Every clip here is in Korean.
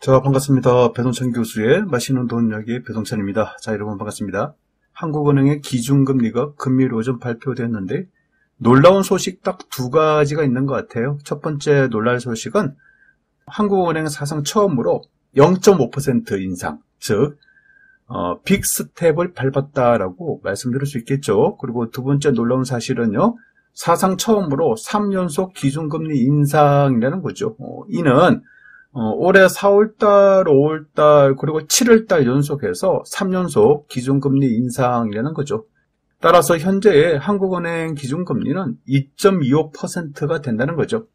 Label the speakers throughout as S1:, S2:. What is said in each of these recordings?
S1: 자, 반갑습니다. 배동찬 교수의 맛있는 돈 이야기 배동찬입니다. 자, 여러분 반갑습니다. 한국은행의 기준금리가 금요일 오전 발표됐는데 놀라운 소식 딱 두 가지가 있는 것 같아요. 첫 번째 놀랄 소식은 한국은행 사상 처음으로 0.5% 인상, 즉 빅스텝을 밟았다라고 말씀드릴 수 있겠죠. 그리고 두 번째 놀라운 사실은요, 사상 처음으로 3연속 기준금리 인상이라는 거죠. 이는 올해 4월달, 5월달, 그리고 7월달 연속해서 3연속 기준금리 인상이라는 거죠. 따라서 현재의 한국은행 기준금리는 2.25%가 된다는 거죠.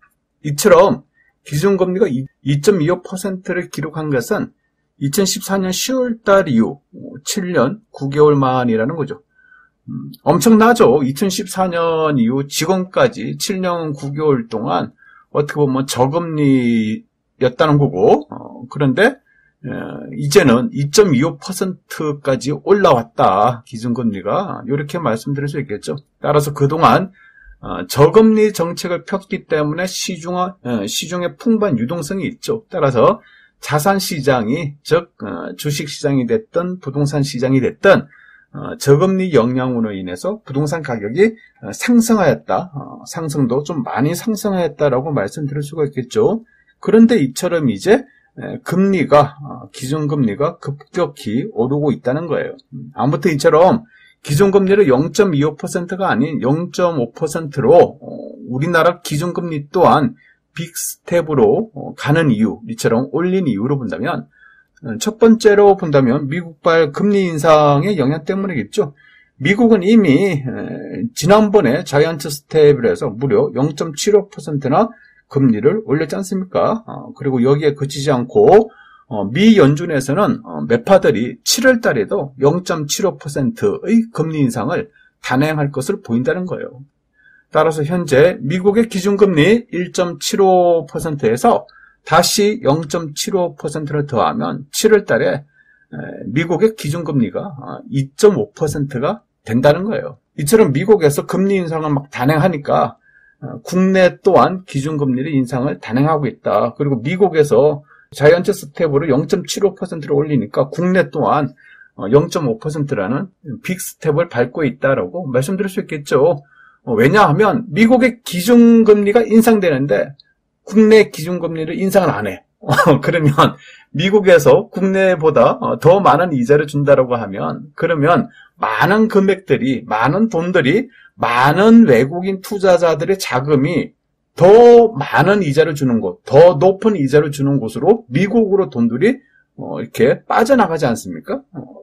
S1: 이처럼 기준금리가 2.25%를 기록한 것은 2014년 10월달 이후 7년 9개월 만이라는 거죠. 엄청나죠. 2014년 이후 지금까지 7년 9개월 동안 어떻게 보면 저금리였다는 거고, 그런데 이제는 2.25%까지 올라왔다. 기준금리가 이렇게 말씀드릴 수 있겠죠. 따라서 그동안 저금리 정책을 폈기 때문에 시중에 풍부한 유동성이 있죠. 따라서 자산시장이, 즉 주식시장이 됐든 부동산 시장이 됐든 저금리 영향으로 인해서 부동산 가격이 상승하였다. 상승도 좀 많이 상승하였다라고 말씀드릴 수가 있겠죠. 그런데 이처럼 이제 기준금리가 급격히 오르고 있다는 거예요. 아무튼 이처럼 기준금리를 0.25%가 아닌 0.5%로 우리나라 기준금리 또한 빅스텝으로 가는 이유, 이처럼 올린 이유로 본다면, 첫 번째로 본다면 미국발 금리 인상의 영향 때문이겠죠. 미국은 이미 지난번에 자이언트 스텝을 해서 무려 0.75%나 금리를 올렸지 않습니까? 그리고 여기에 그치지 않고 미 연준에서는 매파들이 7월 달에도 0.75%의 금리 인상을 단행할 것을 보인다는 거예요. 따라서 현재 미국의 기준금리 1.75%에서 다시 0.75%를 더하면 7월 달에 미국의 기준금리가 2.5%가 된다는 거예요. 이처럼 미국에서 금리 인상을 막 단행하니까 국내 또한 기준금리를 인상을 단행하고 있다. 그리고 미국에서 자이언트 스텝으로 0.75%를 올리니까 국내 또한 0.5%라는 빅 스텝을 밟고 있다라고 말씀드릴 수 있겠죠. 왜냐하면 미국의 기준금리가 인상되는데 국내 기준금리를 인상을 안 해. 그러면 미국에서 국내보다 더 많은 이자를 준다라고 하면, 그러면 많은 금액들이, 많은 돈들이, 많은 외국인 투자자들의 자금이 더 많은 이자를 주는 곳, 더 높은 이자를 주는 곳으로 미국으로 돈들이 이렇게 빠져나가지 않습니까?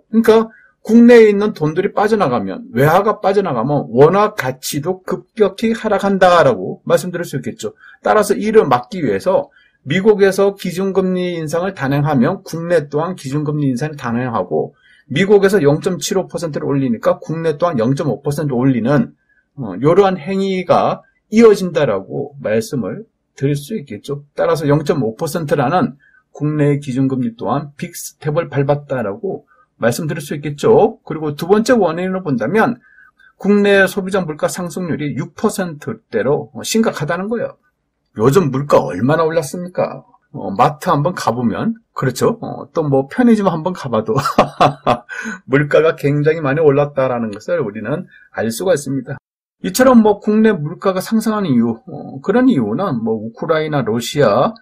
S1: 그러니까 국내에 있는 돈들이 빠져나가면, 외화가 빠져나가면 원화 가치도 급격히 하락한다라고 말씀드릴 수 있겠죠. 따라서 이를 막기 위해서 미국에서 기준금리 인상을 단행하면 국내 또한 기준금리 인상을 단행하고, 미국에서 0.75%를 올리니까 국내 또한 0.5% 올리는 이러한 행위가 이어진다라고 말씀을 드릴 수 있겠죠. 따라서 0.5%라는 국내의 기준금리 또한 빅스텝을 밟았다라고 말씀드릴 수 있겠죠. 그리고 두 번째 원인으로 본다면 국내 소비자 물가 상승률이 6%대로 심각하다는 거예요. 요즘 물가 얼마나 올랐습니까? 마트 한번 가보면, 그렇죠? 또 뭐 편의점 한번 가봐도 물가가 굉장히 많이 올랐다라는 것을 우리는 알 수가 있습니다. 이처럼 뭐 국내 물가가 상승하는 이유, 그런 이유는 뭐 우크라이나, 러시아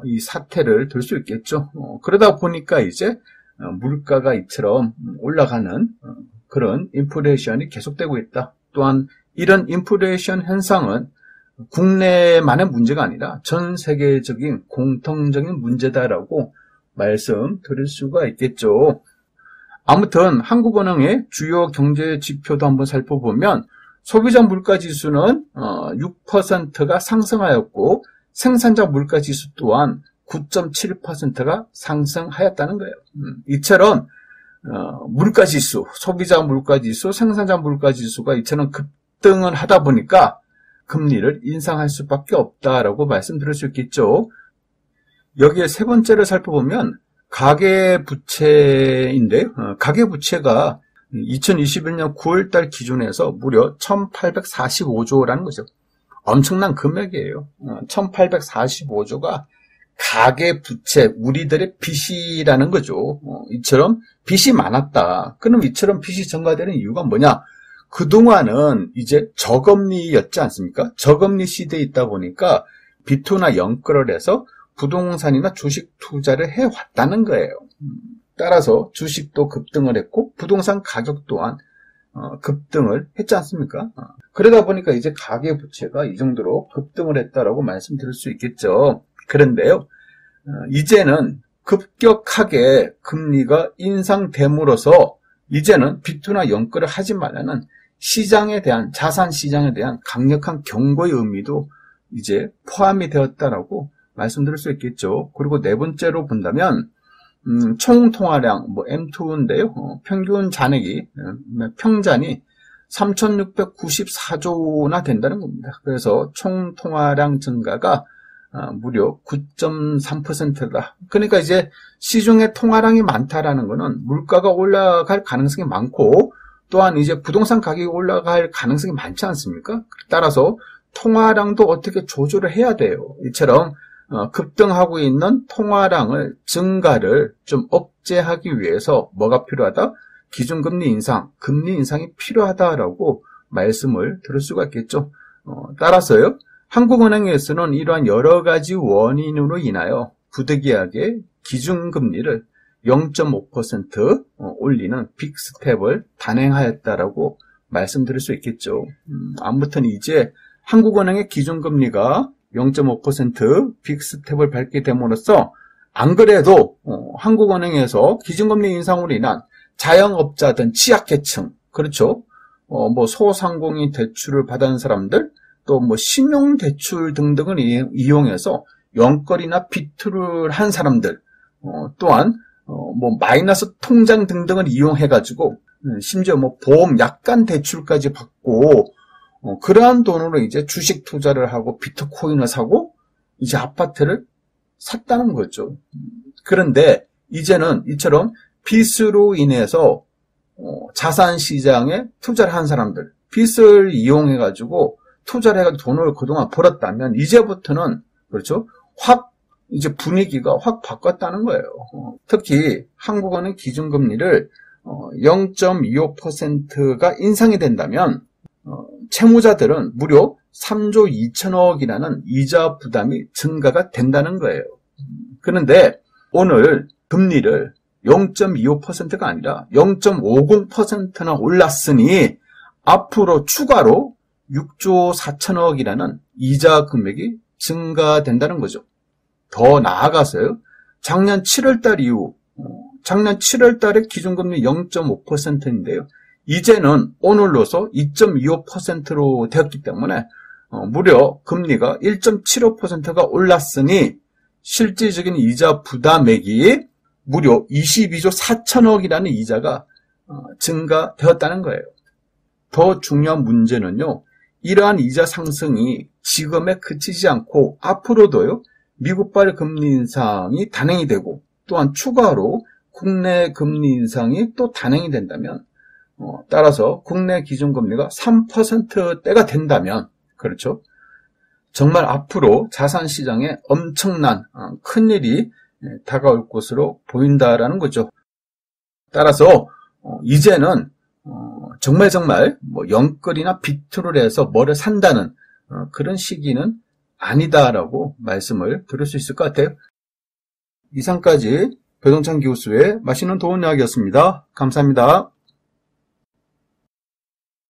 S1: 이 사태를 들 수 있겠죠. 그러다 보니까 이제 물가가 이처럼 올라가는 그런 인플레이션이 계속되고 있다. 또한 이런 인플레이션 현상은 국내만의 문제가 아니라 전 세계적인 공통적인 문제다라고 말씀드릴 수가 있겠죠. 아무튼 한국은행의 주요 경제 지표도 한번 살펴보면 소비자 물가지수는 6%가 상승하였고 생산자 물가지수 또한 9.7%가 상승하였다는 거예요. 이처럼 물가지수, 소비자 물가지수, 생산자 물가지수가 이처럼 급등을 하다 보니까 금리를 인상할 수밖에 없다라고 말씀드릴 수 있겠죠. 여기에 세 번째를 살펴보면 가계부채인데요. 가계부채가 2021년 9월달 기준에서 무려 1845조라는 거죠. 엄청난 금액이에요. 1845조가 가계 부채, 우리들의 빚이라는 거죠. 이처럼 빚이 많았다. 그럼 이처럼 빚이 증가되는 이유가 뭐냐? 그동안은 이제 저금리였지 않습니까? 저금리 시대에 있다 보니까 비투나 영끌을 해서 부동산이나 주식 투자를 해왔다는 거예요. 따라서 주식도 급등을 했고 부동산 가격 또한 급등을 했지 않습니까? 그러다 보니까 이제 가계부채가 이 정도로 급등을 했다라고 말씀드릴 수 있겠죠. 그런데요, 이제는 급격하게 금리가 인상됨으로써 이제는 비투나 영끌을 하지 말라는 시장에 대한, 자산 시장에 대한 강력한 경고의 의미도 이제 포함이 되었다라고 말씀드릴 수 있겠죠. 그리고 네 번째로 본다면 총 통화량 M2인데요. 평균 잔액이 평잔이 3,694조나 된다는 겁니다. 그래서 총 통화량 증가가 무려 9.3%다. 그러니까 이제 시중에 통화량이 많다라는 것은 물가가 올라갈 가능성이 많고 또한 이제 부동산 가격이 올라갈 가능성이 많지 않습니까? 따라서 통화량도 어떻게 조절을 해야 돼요. 이처럼 급등하고 있는 통화량을 증가를 좀 억제하기 위해서 뭐가 필요하다? 기준금리 인상, 금리 인상이 필요하다라고 말씀을 드릴 수가 있겠죠. 따라서요, 한국은행에서는 이러한 여러 가지 원인으로 인하여 부득이하게 기준금리를 0.5% 올리는 빅스텝을 단행하였다라고 말씀드릴 수 있겠죠. 아무튼 이제 한국은행의 기준금리가 0.5% 빅스텝을 밟게 됨으로써 안 그래도 한국은행에서 기준금리 인상으로 인한 자영업자든 취약계층, 그렇죠? 소상공인 대출을 받은 사람들, 또 신용대출 등등을 이용해서 연끌이나 비투를 한 사람들, 또한 마이너스 통장 등등을 이용해가지고 심지어 보험 약관 대출까지 받고 그러한 돈으로 이제 주식 투자를 하고 비트코인을 사고 이제 아파트를 샀다는 거죠. 그런데 이제는 이처럼 빚으로 인해서 자산 시장에 투자를 한 사람들, 빚을 이용해가지고 투자를 해가지고 돈을 그동안 벌었다면 이제부터는 그렇죠, 확 이제 분위기가 확 바꿨다는 거예요. 특히 한국은행 기준금리를 0.25%가 인상이 된다면 채무자들은 무려 3조 2천억이라는 이자 부담이 증가가 된다는 거예요. 그런데 오늘 금리를 0.25%가 아니라 0.50%나 올랐으니 앞으로 추가로 6조 4천억이라는 이자 금액이 증가된다는 거죠. 더 나아가서요, 작년 7월달 이후, 작년 7월달에 기준금리 0.5%인데요. 이제는 오늘로서 2.25%로 되었기 때문에 무려 금리가 1.75%가 올랐으니 실질적인 이자 부담액이 무려 22조 4천억이라는 이자가 증가되었다는 거예요. 더 중요한 문제는요, 이러한 이자 상승이 지금에 그치지 않고 앞으로도요, 미국발 금리 인상이 단행이 되고 또한 추가로 국내 금리 인상이 또 단행이 된다면 따라서 국내 기준금리가 3%대가 된다면 그렇죠, 정말 앞으로 자산시장에 엄청난 큰일이 다가올 것으로 보인다라는 거죠. 따라서 이제는 정말 연끌이나 비투를 해서 뭐를 산다는 그런 시기는 아니다라고 말씀을 드릴 수 있을 것 같아요. 이상까지 배동찬 교수의 맛있는 도움 이야기였습니다. 감사합니다.